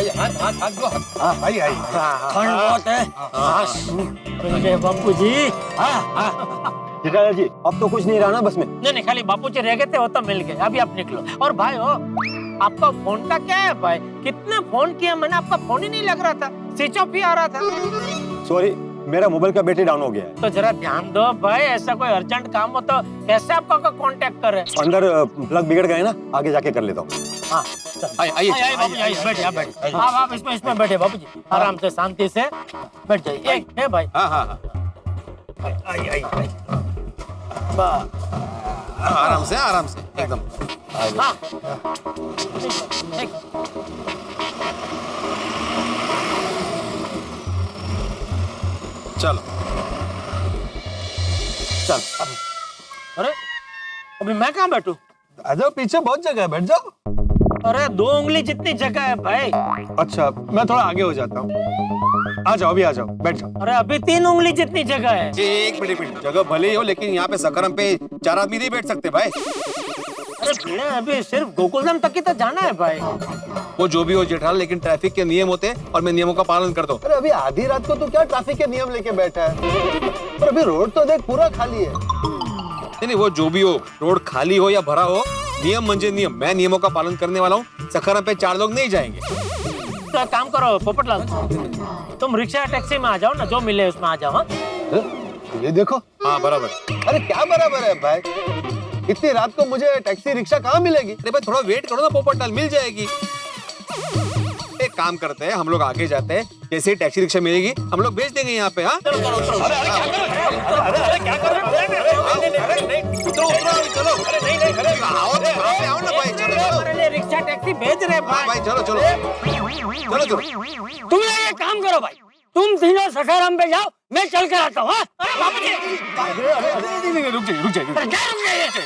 हाथ दो। आई आई। ठंड बहुत है। मिल गए बापू जी। जेठालाल जी अब तो कुछ नहीं रहा ना बस में। नहीं, खाली बापू जी रह गए थे, वो तो मिल गए। अभी आप निकलो। और भाई हो, आपका फोन का क्या है भाई? कितने फोन किया मैंने, आपका फोन ही नहीं लग रहा था, स्विच ऑफ ही आ रहा था। सॉरी, मेरा मोबाइल का बैटरी डाउन हो गया है। तो जरा ध्यान दो भाई, ऐसा कोई अर्जेंट काम हो तो कैसे आपका कांटेक्ट करे? अंदर प्लग बिगड़ गए ना, आगे जाके कर लेता हूँ। हाँ, आइए बाबू जी, आइए, बैठिए, आप बैठिए। आप इसमें बैठे बाबू जी, आराम से शांति से बैठ जाइए। है भाई। हाँ। आइए। आराम से एकदम। हाँ। चलो चल। अरे अभी मैं कहाँ बैठूं? आ जाओ, पीछे बहुत जगह है, बैठ जाओ। अरे 2 उंगली जितनी जगह है भाई। अच्छा, मैं थोड़ा आगे हो जाता हूँ। आ जाओ, अभी आ जाओ, बैठ जाओ। अरे अभी 3 उंगली जितनी जगह है। एक मिनट, जगह भले ही हो, लेकिन यहाँ पे सकरम पे 4 आदमी नहीं बैठ सकते भाई। अरे भीड़ अभी सिर्फ गोकुलधाम तक ही तो जाना है भाई। वो जो भी हो जेठालाल, लेकिन ट्रैफिक के नियम होते हैं और मैं नियमों का पालन करता हूँ। अरे अभी आधी रात को तो क्या ट्रैफिक के नियम लेके बैठा है? पर अभी रोड तो देख पूरा खाली है। नहीं, वो जो भी हो, रोड खाली हो या भरा हो, नियम मंजे नियम। मैं नियमों का पालन करने वाला हूँ। सकरम पे 4 लोग नहीं जाएंगे। तो काम करो पोपटलाल, तुम रिक्शा टैक्सी में आ जाओ ना, जो मिले उसमें आ जाओ। हाँ? ये देखो। हाँ बराबर। अरे क्या बराबर है भाई, इतनी रात को मुझे टैक्सी रिक्शा कहाँ मिलेगी? अरे भाई थोड़ा वेट करो ना पोपटलाल, मिल जाएगी। एक काम करते हैं, हम लोग आगे जाते हैं, जैसे ही टैक्सी रिक्शा मिलेगी हम लोग भेज देंगे यहाँ पे। हाँ चलो। अरे क्या कर रहे हो? उतरो चलो। आओ ना भाई, चलो। रिक्शा टैक्सी भेज रहे भाई चलो। तुम ये काम करो भाई, तुम तीनों सखाराम पे जाओ, मैं चल कर आता हूँ। रुक जाइए।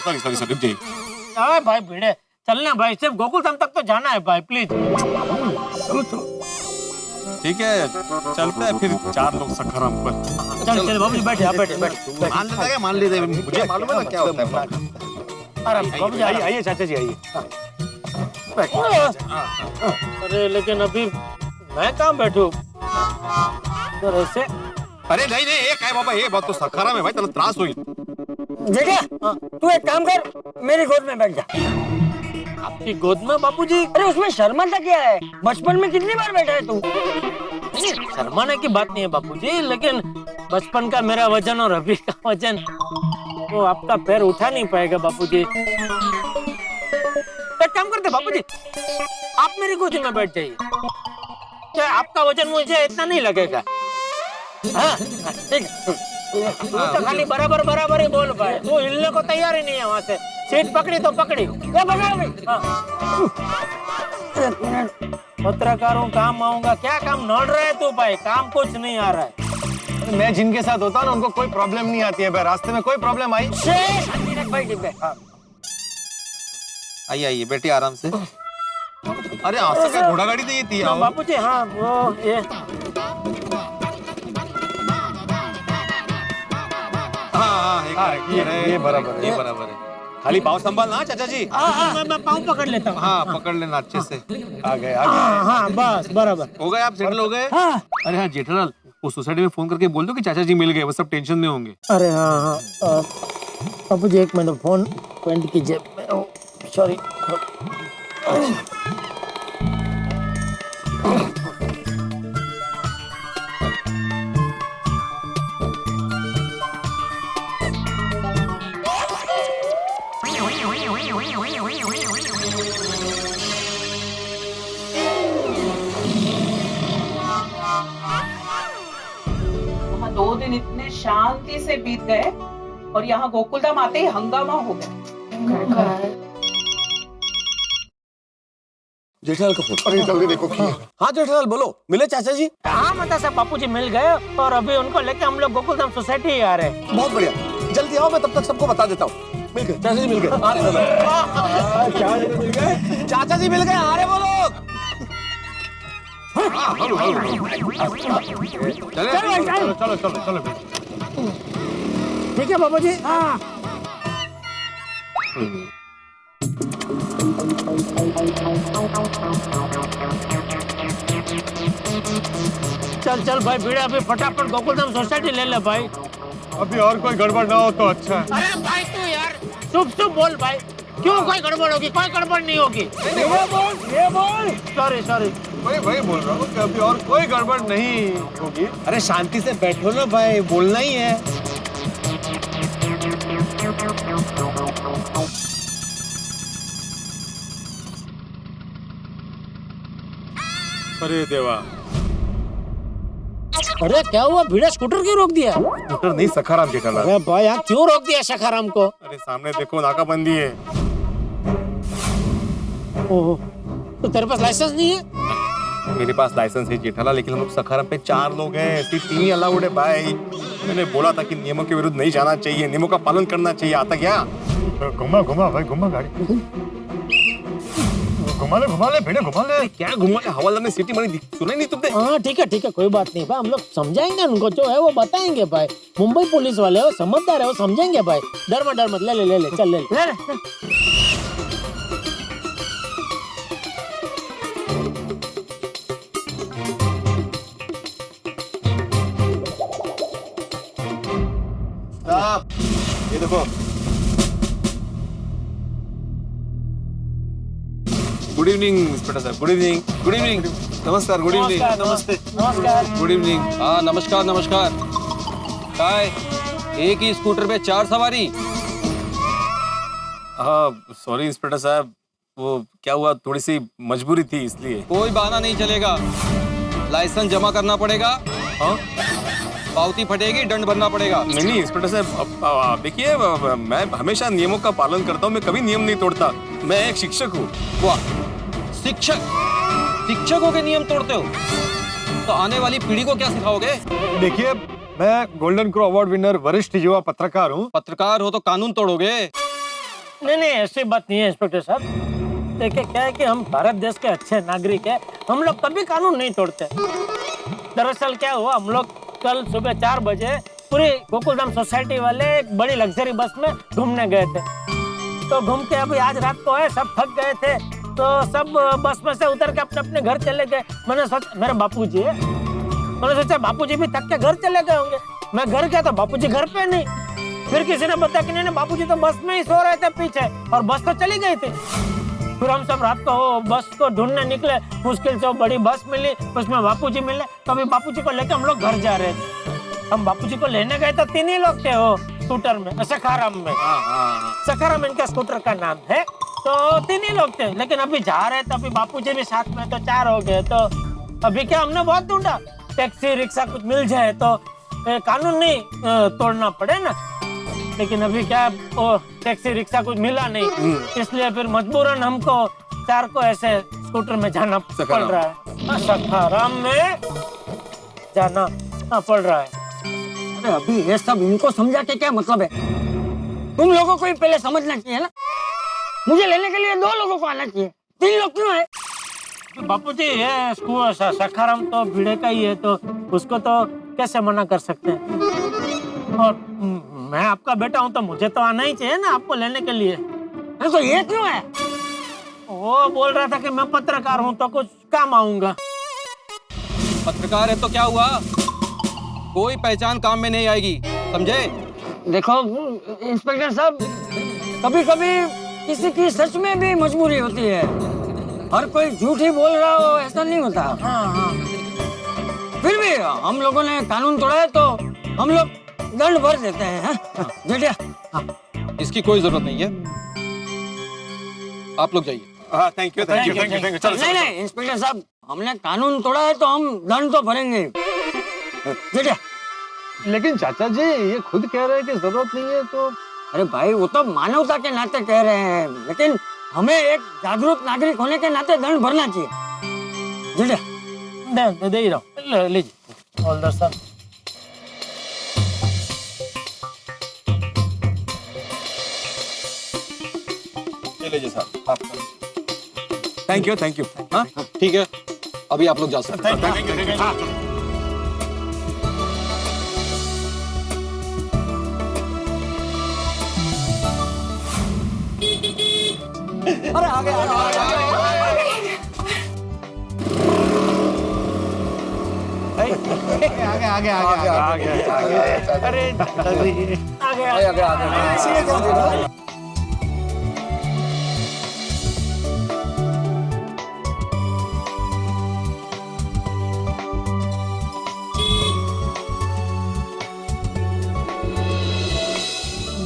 सॉरी, रुक जाइए। भाई भिड़े, चलना भाई, सिर्फ गोकुलधाम तक तो जाना है भाई, प्लीज। चलो। ठीक है, चलते हैं फिर 4 लोग सकरम पर। चल बाबू जी, बैठे आप, बैठे। मान लेते हैं, मुझे मालूम है ना क्या होता है। आराम बाबू जी, आइए चाचा जी, आइए। अरे लेकिन अभी मैं कहाँ बैठूं? ऐसे। अरे नहीं, एक है बाबा, ये बात तो सकरम है भाई, तेरा त्रास हुई। जगह तू एक काम कर, मेरी गोद में बैठ जा। आपकी गोद में बापूजी? अरे उसमें शर्माना क्या है? बचपन में कितनी बार बैठा है तू? शर्माने की बात नहीं है बापूजी, लेकिन बचपन का मेरा वजन और अभी का वजन, वो आपका पैर उठा नहीं पाएगा बापूजी। एक काम करते बापूजी, आप मेरी गोदी में बैठ जाइए। क्या आपका वजन मुझे इतना नहीं लगेगा? हाँ ठीक है। तो खाली बराबर ही बोल पाए, वो हिलने को तैयार ही नहीं है वहाँ से। सीट पकड़ी तो पकड़ी। पत्रकारों काम आऊंगा, क्या काम नोड़ रहे है तू भाई? काम कुछ नहीं आ रहा है। मैं जिनके साथ होता हूँ ना, उनको कोई प्रॉब्लम नहीं आती है भाई। रास्ते में कोई प्रॉब्लम आई? आइए बेटी, आराम से। अरे आस्ते से घोड़ा गाड़ी नहीं थी बापूजी। हाँ वो ये ये बराबर है। खाली पाँव संभालना चाचा जी। मैं पाँव पकड़ लेता हूँ। हाँ पकड़ लेना अच्छे से। आ गए। हाँ बस बराबर हो गए, आप सेटल हो गए। हाँ। अरे हाँ जेठालाल, उस सोसाइटी में फोन करके बोल दो कि चाचा जी मिल गए, वो सब टेंशन में होंगे। अरे हाँ बापूजी, एक मिनट, फोन पैंट की जेब में। सॉरी। वहाँ 2 दिन इतने शांति से बीत गए और यहाँ गोकुलधाम आते ही हंगामा हो गया। जेठालाल का फोन। अरे जल्दी देखो की। हाँ जेठालाल बोलो, मिले चाचा जी? हाँ मतलब सब बापूजी मिल गए और अभी उनको लेके हम लोग गोकुलधाम सोसाइटी ही आ रहे हैं। बहुत बढ़िया, जल्दी आओ, मैं तब तक सबको बता देता हूँ। मिल गए चाचा जी, मिल गए। चाचा जी मिल गए, आ रहे वो लोग। चलो। ठीक है बापूजी। हाँ चल चल भाई भिड़े, अभी फटाफट गोकुलधाम सोसाइटी ले ले भाई। अभी और कोई गड़बड़ ना हो तो अच्छा है। अरे भाई तू यार चुप चुप बोल भाई, क्यों कोई गड़बड़ होगी? कोई गड़बड़ नहीं होगी। ये बोल सॉरी सॉरी। वही बोल रहा हूँ कि अभी और कोई गड़बड़ नहीं होगी। अरे शांति से बैठो ना भाई, बोलना ही है। अरे देवा, अरे क्या हुआ भिड़े, स्कूटर क्यों रोक दिया? स्कूटर नहीं, सखाराम जेठालाल। अरे भाई यार क्यों रोक दिया सखाराम को? अरे सामने देखो, नाकाबंदी है। ओहो, तो तेरे पास लाइसेंस नहीं है? मेरे पास लाइसेंस है जेठालाल, लेकिन हम लोग सखाराम पे 4 लोग हैं, सिर्फ 3 ही अलाउड है भाई। मैंने बोला था कि नियमों के विरुद्ध नहीं जाना चाहिए, नियमों का पालन करना चाहिए। आता क्या? घुमा घुमा भाई, घुमा गाड़ी, घुमा ले बेटे, घुमा ले। क्या घुमा ले? हवालदार ने सिटी मारी, सुना नहीं तुमने? हाँ ठीक है कोई बात नहीं भाई, हम लोग समझाएंगे उनको, जो है वो बताएंगे भाई। मुंबई पुलिस वाले हो, समझदार है वो, समझेंगे भाई। डर मत ले चल ले ले। साहब, ये देखो। गुड इवनिंग इंस्पेक्टर साहब, गुड इवनिंग। गुड इवनिंग, नमस्कार। गुड इवनिंग, नमस्ते नमस्कार। Good evening. हाँ नमस्कार नमस्कार। काय एक ही स्कूटर पे 4 सवारी? हाँ सॉरी इंस्पेक्टर साहब, वो क्या हुआ, थोड़ी सी मजबूरी थी इसलिए। कोई बहाना नहीं चलेगा, लाइसेंस जमा करना पड़ेगा। हाँ पावती फटेगी, दंड भरना पड़ेगा। नहीं इंस्पेक्टर साहब, देखिए मैं हमेशा नियमों का पालन करता हूँ, मैं कभी नियम नहीं तोड़ता। मैं एक शिक्षक हूँ। वाह, शिक्षकों के नियम तोड़ते हो तो आने वाली पीढ़ी को क्या सिखाओगे? देखिए, मैं गोल्डन क्रो अवार्ड विनर वरिष्ठ युवा पत्रकार हूँ। पत्रकार हो तो कानून तोड़ोगे? नहीं ऐसी बात नहीं है इंस्पेक्टर साहब। देखिए क्या है कि हम भारत देश के अच्छे नागरिक हैं, हम लोग कभी कानून नहीं तोड़ते। दरअसल क्या हुआ, हम लोग कल सुबह 4 बजे पूरी गोकुलधाम सोसाइटी वाले एक बड़ी लग्जरी बस में घूमने गए थे। तो घूम के अभी आज रात को है, सब थक गए थे, तो सब बस में से उतर के अपने अपने घर चले गए। मैंने सोचा, मेरे बापूजी है, मैंने सोचा बापूजी भी थक के घर चले गए होंगे। मैं घर गया तो बापूजी घर पे नहीं। फिर किसी ने बताया कि नहीं बापूजी तो बस में ही सो रहे थे पीछे, और बस तो चली गई थी। फिर हम सब रात को बस को ढूंढने निकले, मुश्किल से वो बड़ी बस मिली, उसमें बापूजी मिले। तो अभी बापूजी को लेकर हम लोग घर जा रहे थे। हम बापूजी को लेने गए तो 3 ही लोग थे वो स्कूटर में, सखाराम में। सखाराम इनका स्कूटर का नाम है। तो 3 ही लोग थे, लेकिन अभी जा रहे थे, अभी बापूजी भी साथ में, तो 4 हो गए। तो अभी क्या, हमने बहुत ढूंढा, टैक्सी रिक्शा कुछ मिल जाए तो कानून नहीं तोड़ना पड़े ना। लेकिन अभी क्या, वो टैक्सी रिक्शा कुछ मिला नहीं, इसलिए फिर मजबूरन हमको 4 को ऐसे स्कूटर में जाना पड़ रहा है। सखाराम में जाना पड़ रहा है। अरे अभी ये सब इनको समझा के क्या मतलब है? तुम लोगों को ही पहले समझना चाहिए ना। मुझे लेने के लिए 2 लोगों को आना चाहिए, 3 लोग क्यों है? बापूजी ये स्कूल सखाराम तो भिड़े का ही है, तो उसको तो कैसे मना कर सकते हैं? और मैं आपका बेटा हूं तो मुझे तो आना ही चाहिए ना आपको लेने के लिए। अरे तो ये क्यों है? वो बोल रहा था कि मैं पत्रकार हूं तो कुछ काम आऊंगा। पत्रकार है तो क्या हुआ, कोई पहचान काम में नहीं आएगी, समझे? देखो इंस्पेक्टर साहब, कभी कभी किसी की सच में भी मजबूरी होती है, हर कोई झूठ ही बोल रहा हो ऐसा नहीं होता। फिर भी हम लोगों ने कानून तोड़ा है तो हम लोग दंड भर देते हैं। जेठिया, इसकी कोई जरूरत नहीं है, आप लोग जाइए। हाँ थैंक यू। नहीं इंस्पेक्टर साहब, हमने कानून तोड़ा है तो हम दंड तो भरेंगे। जेठिया, लेकिन चाचा जी ये खुद कह रहे हैं कि जरूरत नहीं है तो। अरे भाई वो तो मानवता के नाते कह रहे हैं, लेकिन हमें एक जागरूक नागरिक होने के नाते दंड भरना चाहिए। जेठिया दे ही रहा, लीजिए हवलदार साहब। लीजिए साहब, थैंक यू। हाँ ठीक है, अभी आप लोग जा सकते हैं। अरे आ गया। आगे आगे आगे आगे अरे आगे आगे आगे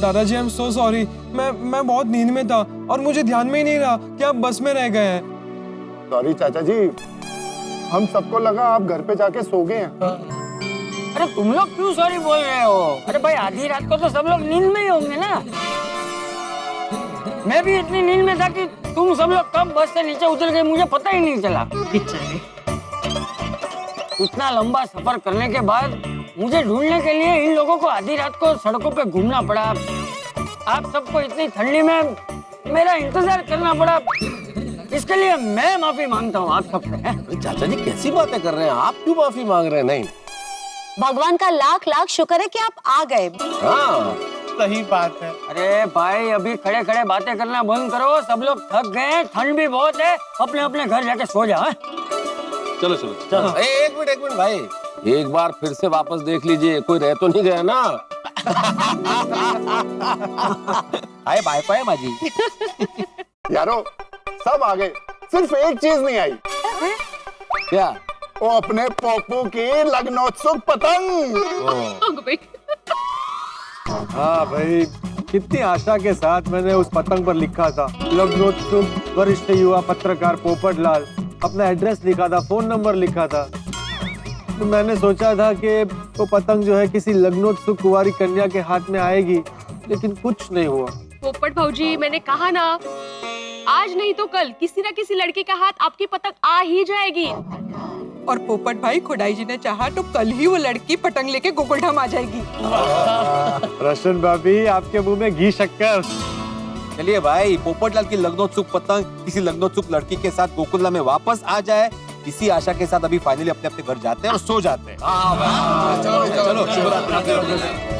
दादाजी आई एम सो सॉरी। मैं बहुत नींद में था और मुझे ध्यान में ही नहीं रहा कि आप बस में रह गए हैं। सॉरी चाचा जी, हम सबको लगा आप घर पे जाके सो गए हैं। अरे तुम लोग क्यों सॉरी बोल रहे हो? अरे भाई आधी रात को तो सब लोग नींद में ही होंगे ना। मैं भी इतनी नींद में था कि तुम सब लोग कब बस से नीचे उतर गए मुझे पता ही नहीं चला। इतना लंबा सफर करने के बाद मुझे ढूंढने के लिए इन लोगों को आधी रात को सड़कों पे घूमना पड़ा। आप सबको इतनी ठंडी में मेरा इंतजार करना पड़ा। इसके लिए मैं माफी मांगता हूँ आप सबसे। चाचा जी कैसी बातें कर रहे हैं आप? क्यों माफी मांग रहे हैं? नहीं, भगवान का लाख लाख शुक्र है कि आप आ गए। हाँ सही बात है। अरे भाई अभी खड़े खड़े बातें करना बंद करो। सब लोग थक गए, ठंड भी बहुत है। अपने अपने घर जाके सो जाओ। चलो चलो चलो। एक मिनट भाई, एक बार फिर से वापस देख लीजिए, कोई रह तो नहीं गया ना? हाय बाय बाय माजी। यारो सब आ गए, सिर्फ एक चीज नहीं आई। क्या? वो अपने पोपू की लग्नोत्सुक पतंग। हाँ भाई, कितनी आशा के साथ मैंने उस पतंग पर लिखा था लग्नोत्सुक वरिष्ठ युवा पत्रकार पोपट लाल। अपना एड्रेस लिखा था, फोन नंबर लिखा था। तो मैंने सोचा था कि वो पतंग जो है किसी लग्नोत्सुक कुंवारी कन्या के हाथ में आएगी, लेकिन कुछ नहीं हुआ। पोपट भाऊजी, मैंने कहा ना, आज नहीं तो कल किसी न किसी लड़के का हाथ आपकी पतंग आ ही जाएगी। और पोपट भाई, खुदाई जी ने चाहा तो कल ही वो लड़की पतंग लेके गोकुलधाम आ जाएगी। रोशन भाभी, आपके मुंह में घी शक्कर। चलिए भाई, पोपटलाल की लग्नोत्सुक पतंग किसी लग्नोत्सुक लड़की के साथ गोकुलधाम में वापस आ जाए, इसी आशा के साथ अभी फाइनली अपने अपने घर जाते हैं और सो जाते हैं। चलो चलो, शुभ रात्रि।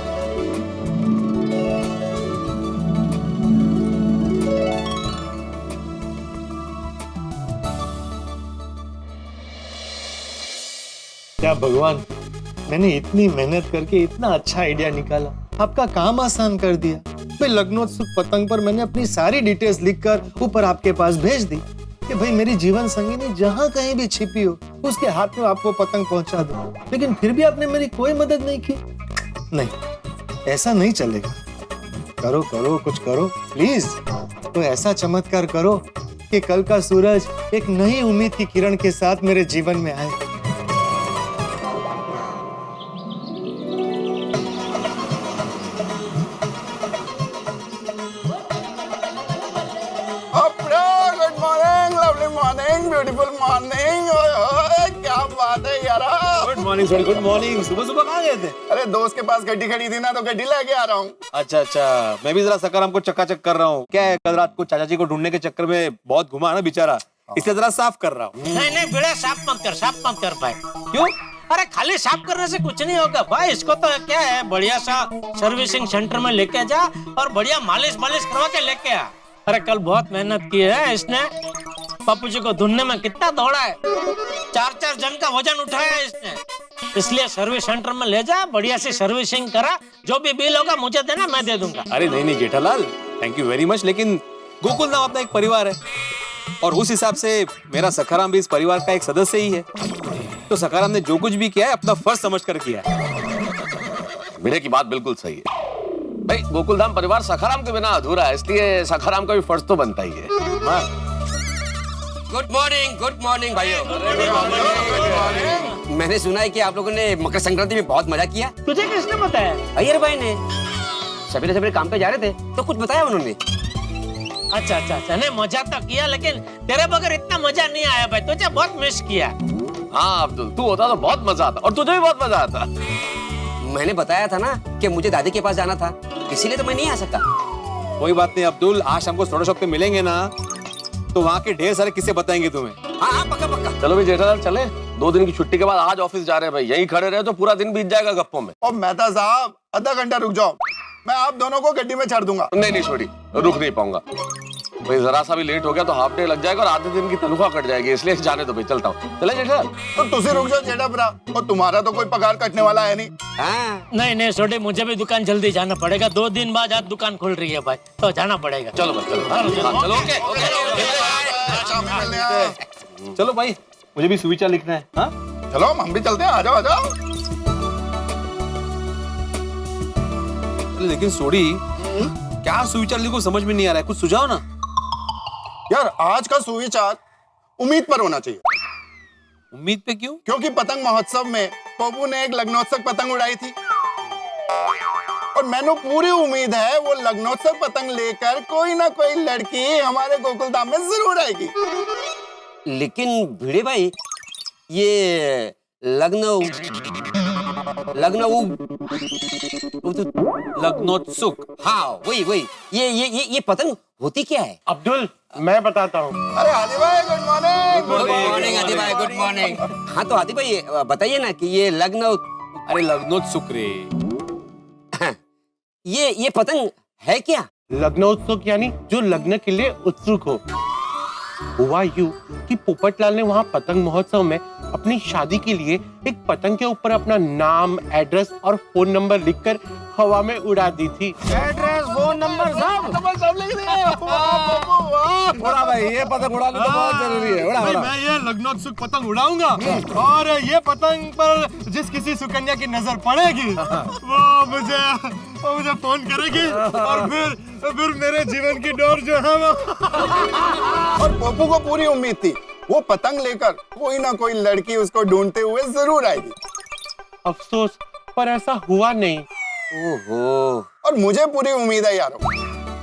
क्या भगवान, मैंने इतनी मेहनत करके इतना अच्छा आइडिया निकाला, आपका काम आसान कर दिया। मैं लग्नोत्सुक पतंग पर मैंने अपनी सारी डिटेल्स लिखकर ऊपर आपके पास भेज दी कि भाई मेरी जीवन संगिनी जहाँ कहीं भी छिपी हो उसके हाथ में आपको पतंग पहुंचा दो। लेकिन फिर भी आपने मेरी कोई मदद नहीं की। नहीं, ऐसा नहीं चलेगा। करो करो, कुछ करो प्लीज। तो ऐसा चमत्कार करो कि कल का सूरज एक नई उम्मीद की किरण के साथ मेरे जीवन में आए। Beautiful morning. क्या बात है यार। Good morning sir, good morning. सुबह सुबह कहाँ गए थे? अरे दोस्त के पास गड्डी खड़ी थी ना, तो गड्डी लेके आ रहा हूँ। अच्छा अच्छा, मैं भी जरा सकाराम को चकाचक कर रहा हूँ। क्या है, कल रात को चाचा जी को ढूंढने के चक्कर में बहुत घुमा ना बेचारा, इसलिए जरा साफ कर रहा हूँ। नहीं बेड़ा, साफ मत कर भाई। क्यों? अरे खाली साफ करने से कुछ नहीं होगा भाई। इसको तो क्या है, बढ़िया सा सर्विसिंग सेंटर में लेके जा और बढ़िया मालिश करवा के लेके आ। अरे कल बहुत मेहनत की है इसने। पप्पू जी को ढूंढने में कितना दौड़ा है, 4-4 जन का वजन उठाया है इसने। इसलिए सर्विस सेंटर में ले जा, बढ़िया से सर्विसिंग करा। जो भी बिल होगा मुझे देना, मैं दे दूंगा। अरे नहीं Jethalal, thank you very much, लेकिन गोकुलधाम अपना एक परिवार है और उस हिसाब से मेरा सखाराम भी इस परिवार का एक सदस्य ही है। तो सखाराम ने जो कुछ भी किया है अपना फर्ज समझ कर किया है। बेटे की बात बिल्कुल सही है भाई। गोकुलधाम परिवार सखाराम के बिना अधूरा है, इसलिए सखाराम का भी फर्ज तो बनता ही है। गुड मॉर्निंग भाइयों। मैंने सुना है कि आप लोगों ने मकर संक्रांति में बहुत मजा किया। तुझे किसने बताया? अय्यर भाई ने। सवेरे काम पे जा रहे थे तो कुछ बताया उन्होंने। अच्छा, नहीं मजा तो किया, लेकिन तेरे बगैर इतना मजा नहीं आया भाई। तुझे बहुत मिस किया। हाँ अब्दुल, तू होता तो बहुत मजा आता और तुझे भी बहुत मजा आता। मैंने बताया था ना कि मुझे दादी के पास जाना था, इसीलिए तो मैं नहीं आ सकता। कोई बात नहीं अब्दुल, आज शाम को सोडा शॉप पे मिलेंगे ना, तो वहाँ के ढेर सारे किस्से बताएंगे तुम्हें। हाँ पक्का। चलो भी जेठालाल चले, 2 दिन की छुट्टी के बाद आज ऑफिस जा रहे हैं भाई। यहीं खड़े रहे तो पूरा दिन बीत जाएगा गप्पों में। और मेहता साहब, आधा घंटा रुक जाओ, मैं आप दोनों को गड्डी में छाड़ दूंगा। नहीं छोड़ी, रुक नहीं पाऊंगा। भाई जरा सा भी लेट हो गया तो हाफ डे लग जाएगा और आधे दिन की तनख्वाह कट जाएगी, इसलिए जाने दो भाई, चलता हूँ। चले जेठा। तो तुझे रुक जाओ जेठा भरा, और तुम्हारा तो कोई पगार कटने वाला है नहीं। हाँ नहीं नहीं छोटे, मुझे भी दुकान जल्दी जाना पड़ेगा। 2 दिन बाद आज दुकान खुल रही है भाई, तो जाना पड़ेगा। चलो भाई चलो। हाँ, चलो ओके शाम में मिलने हैं। चलो भाई, मुझे भी सुविचार लिखना है। हाँ चलो हम भी चलते हैं, आ जाओ आ जाओ। लेकिन सोडी, क्या सुविचार लिखो समझ में नहीं आ रहा है, कुछ सुझाव ना। यार आज का सुविचार उम्मीद पर होना चाहिए। उम्मीद पे क्यों? क्योंकि पतंग महोत्सव में पप्पू ने एक लग्नोत्सव पतंग उड़ाई थी, और मैंने पूरी उम्मीद है वो लग्नोत्सव पतंग लेकर कोई ना कोई लड़की हमारे गोकुल धाम में जरूर आएगी। लेकिन भिड़े भाई, ये लग्नोत्सुक। हाँ वही ये पतंग होती क्या है? अब्दुल, मैं बताता हूँ। अरे आदि भाई गुड मॉर्निंग। गुड मॉर्निंग आदि भाई, गुड मॉर्निंग। हाँ तो आदि भाई बताइए ना कि ये अरे लग्नोत्सुक रे, ये पतंग है क्या? लग्नोत्सुक यानी जो लग्न के लिए उत्सुक हो। हुआ यूं कि पोपटलाल ने वहाँ पतंग महोत्सव में अपनी शादी के लिए एक पतंग के ऊपर अपना नाम, एड्रेस और फोन नंबर लिखकर हवा में उड़ा दी थी। एड्रेस, फोन नंबर सब लिख दिया। उड़ा भाई, ये पतंग उड़ाना तो बहुत जरूरी है। उड़ा भाई उड़ा। मैं ये लग्नोत्सुक पतंग उड़ाऊंगा, और ये पतंग पर जिस किसी सुकन्या की नजर पड़ेगी वो मुझे फोन करेगी, और फिर मेरे जीवन की डोर जो है वो। और पप्पू को पूरी उम्मीद थी वो पतंग लेकर कोई ना कोई लड़की उसको ढूंढते हुए जरूर आएगी। अफसोस, पर ऐसा हुआ नहीं। ओहो। और मुझे पूरी उम्मीद है यारो,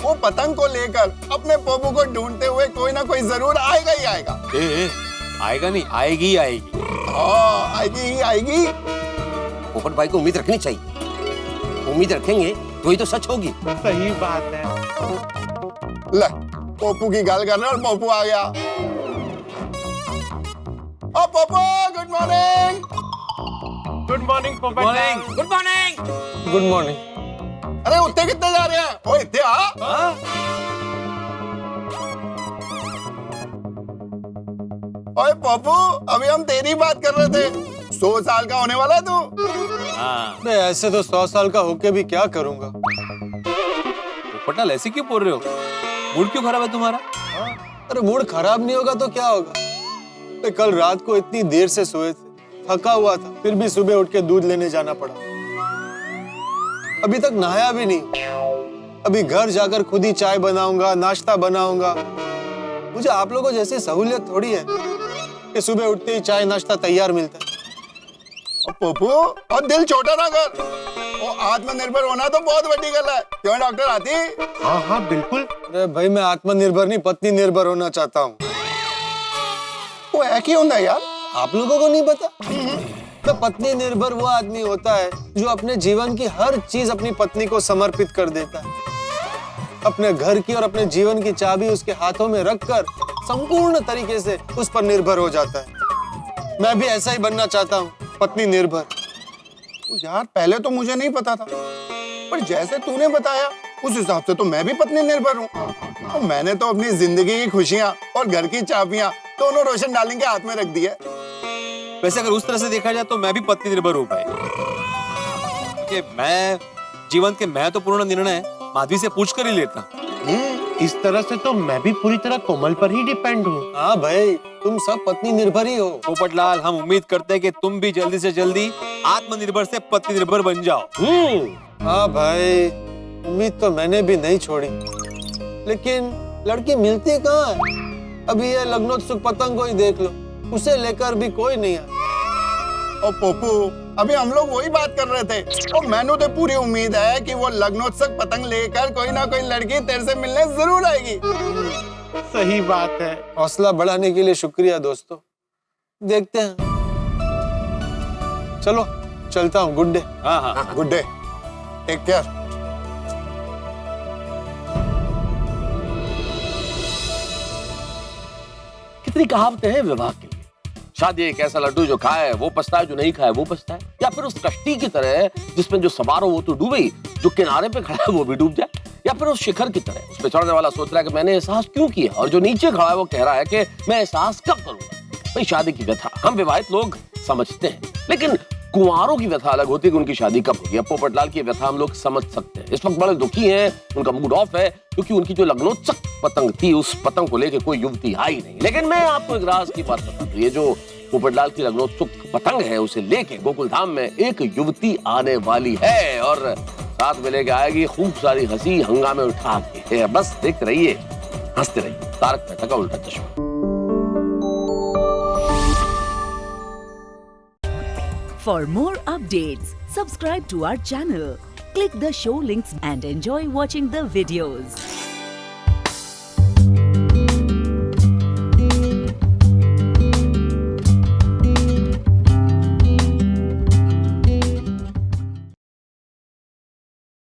वो पतंग को लेकर अपने पप्पू को ढूंढते हुए कोई ना कोई जरूर आएगा ही आएगा। आएगा नहीं, आएगी ही आएगी। हाँ आएगी ही आएगी। पोपट भाई को उम्मीद रखनी चाहिए, उम्मीद रखेंगे तो ही तो सच होगी। सही बात है। ले पप्पू की गल कर रहे और पप्पू आ गया। ओ Pappu good morning. Good morning Popatlal. Good morning. Good morning. अरे उत्ते कितने जा रहे हैं? ओ इत्ते आ। ओए पप्पू, अभी हम तेरी बात कर रहे थे। 100 साल का होने वाला तू। मैं ऐसे तो 100 साल का होके भी क्या करूंगा। पटल ऐसे क्यों बोल रहे हो? मूड क्यों खराब है तुम्हारा? अरे मूड खराब नहीं होगा तो क्या होगा। मैं कल रात को इतनी देर से सोए थे, थका हुआ था, फिर भी सुबह उठ के दूध लेने जाना पड़ा। अभी तक नहाया भी नहीं। अभी घर जाकर खुद ही चाय बनाऊंगा, नाश्ता बनाऊंगा। मुझे आप लोगों जैसी सहूलियत थोड़ी है कि सुबह उठते ही चाय नाश्ता तैयार मिलता है। पप्पू, और दिल छोटा ना कर। वो आत्मनिर्भर होना तो बहुत बड़ी गल है। क्यों डॉक्टर आती? हाँ हाँ बिल्कुल। अरे भाई, मैं आत्मनिर्भर नहीं, पत्नी निर्भर होना चाहता हूँ। वो है क्यों होता है यार? आप लोगों को नहीं पता? तो पत्नी निर्भर वो आदमी होता है जो अपने जीवन की हर चीज अपनी पत्नी को समर्पित कर देता है। अपने घर की और अपने जीवन की चाबी उसके हाथों में रखकर संपूर्ण तरीके से उस पर निर्भर हो जाता है। मैं भी ऐसा ही बनना चाहता हूँ, पत्नी निर्भर। यार पहले तो मुझे नहीं पता था, पर जैसे तूने बताया उस हिसाब से तो मैं भी पत्नी निर्भर हूँ। और मैंने तो अपनी जिंदगी की खुशियाँ और घर की चाबियाँ दोनों रोशन डार्लिंग के हाथ में रख दी है। वैसे अगर उस तरह से देखा जाए तो मैं भी पत्नी निर्भर हूँ भाई। कि मैं जीवन के महत्वपूर्ण निर्णय माधवी से पूछ कर ही लेता। इस तरह से तो मैं भी पूरी तरह कोमल पर ही डिपेंड हूँ। हाँ भाई, तुम सब पत्नी निर्भर ही हो। पोपटलाल, हम उम्मीद करते हैं कि तुम भी जल्दी से जल्दी आत्मनिर्भर से पत्नी निर्भर बन जाओ। हाँ भाई, उम्मीद तो मैंने भी नहीं छोड़ी, लेकिन लड़की मिलती कहाँ है? अभी ये लग्नोत्सुक पतंग को ही देख लो, उसे लेकर भी कोई नहीं आया। और पप्पू, अभी हम लोग वही बात कर रहे थे। और मैंने तो पूरी उम्मीद है कि वो लग्नोत्सव पतंग लेकर कोई ना कोई लड़की तेरे से मिलने जरूर आएगी। सही बात है। हौसला बढ़ाने के लिए शुक्रिया दोस्तों। देखते हैं। चलो चलता हूँ। Good day. हाँ हाँ, गुड डे, टेक केयर। कितनी कहावतें हैं विवाह के लिए। शादी एक ऐसा लड्डू जो खाए वो पछताए, जो नहीं खाए वो पछताए। या फिर उस कश्ती की तरह जिसमें जो सवार हो वो तो डूबे ही, जो किनारे पे खड़ा है वो भी डूब जाए। या फिर उस शिखर की तरह उस पे चढ़ने वाला सोच रहा है कि मैंने एहसास क्यों किया, और जो नीचे खड़ा है वो कह रहा है कि मैं एहसास कब करूंगा। भाई शादी की व्यथा हम विवाहित लोग समझते हैं, लेकिन कुंवारों की व्यथा अलग होती है कि उनकी शादी कब होगी। अब पोपटलाल की व्यथा हम लोग समझ सकते हैं। इस वक्त बड़े दुखी हैं, उनका मूड ऑफ है, क्योंकि उनकी जो लग्नोत्सुक पतंग थी उस पतंग को लेकर कोई युवती आई नहीं। लेकिन मैं आपको एक राज की बात बता दूं, ये जो पोपटलाल की लग्नोत्सुक पतंग है उसे लेके गोकुल धाम में एक युवती आने वाली है, और साथ में लेके आएगी खूब सारी हंसी हंगामे उठा के। बस देखते रहिए, हंसते रहिए। तारक मेहता का उल्टा चश्मा। For more updates, subscribe to our channel, click the show links and enjoy watching the videos.